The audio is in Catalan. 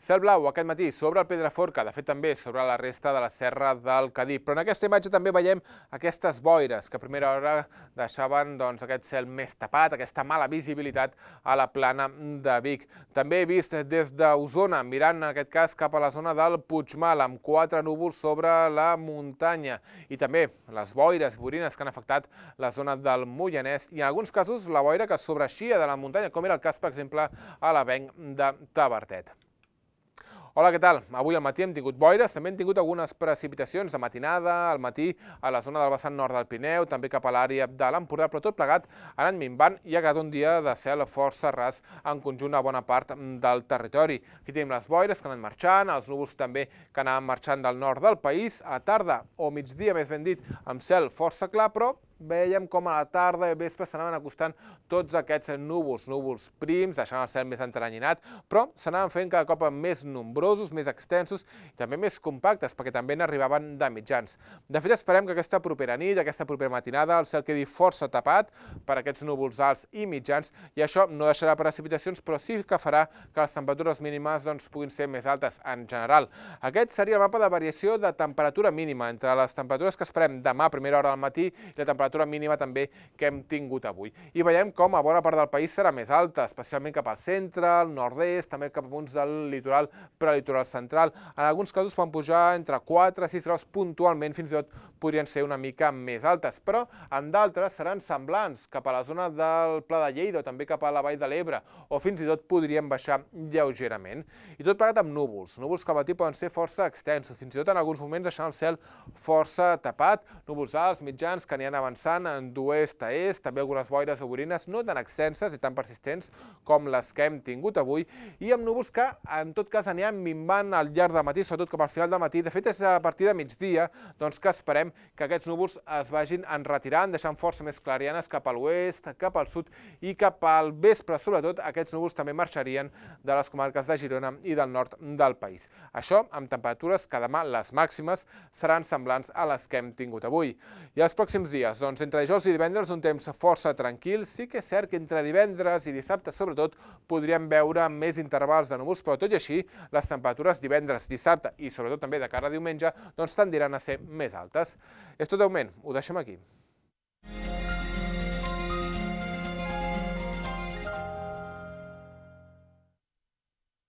Cel blau aquest matí sobre el Pedraforca, que de fet també sobre la resta de la serra del Cadí. Però en aquesta imatge també veiem aquestes boires que a primera hora deixaven aquest cel més tapat, aquesta mala visibilitat a la plana de Vic. També he vist des d'Osona, mirant en aquest cas cap a la zona del Puigmal, amb 4 núvols sobre la muntanya. I també les boires borines que han afectat la zona del Moianès i en alguns casos la boira que sobreeixia de la muntanya, com era el cas, per exemple, a l'Avenc de Tavertet. Hola, què tal? Avui al matí hem tingut boires, també hem tingut algunes precipitacions de matinada, al matí a la zona del vessant nord del Pirineu, també cap a l'àrea de l'Empordà, però tot plegat ha anat minvant i ha quedat un dia de cel força ras en conjunt a bona part del territori. Aquí tenim les boires que han anat marxant, els núvols també que anaven marxant del nord del país, a la tarda o migdia, més ben dit, amb cel força clar, però veiem com a la tarda i al vespre s'anaven acostant tots aquests núvols prims, deixant el cel més enteranyinat, però s'anaven fent cada cop més nombrosos, més extensos i també més compactes, perquè també n'arribaven de mitjans. De fet, esperem que aquesta propera nit, aquesta propera matinada, el cel quedi força tapat per aquests núvols alts i mitjans, i això no deixarà precipitacions, però sí que farà que les temperatures mínimes puguin ser més altes en general. Aquest seria el mapa de variació de temperatura mínima entre les temperatures que esperem demà a primera hora del matí i la temperatura mínima també que hem tingut avui. I veiem com a bona part del país serà més alta, especialment cap al centre, al nord-est, també cap a punts del litoral, prelitoral central. En alguns casos poden pujar entre 4 i 6 graus puntualment, fins i tot podrien ser una mica més altes, però en d'altres seran semblants, cap a la zona del Pla de Lleida o també cap a la Vall de l'Ebre, o fins i tot podrien baixar lleugerament. I tot plegat amb núvols que al matí poden ser força extensos, fins i tot en alguns moments deixant el cel força tapat, núvols alts, mitjans, que aniran avançant d'oest a est, també algunes boires o borines no tan extenses i tan persistents com les que hem tingut avui, i amb núvols que en tot cas aniran minvant al llarg del matí, sobretot cap al final del matí. De fet, és a partir de migdia que esperem que aquests núvols es vagin enretirant, deixant força més clarianes cap a l'oest, cap al sud i cap al vespre. Sobretot, aquests núvols també marxarien de les comarques de Girona i del nord del país. Això amb temperatures que demà les màximes seran semblants a les que hem tingut avui. I els pròxims dies, entre dijous i divendres, un temps força tranquil. Sí que és cert que entre divendres i dissabte, sobretot, podríem veure més intervals de núvols, però tot i així, les temperatures divendres, dissabte i sobretot també de cara a diumenge, tendiran a ser més altes. És tot de moment, ho deixem aquí.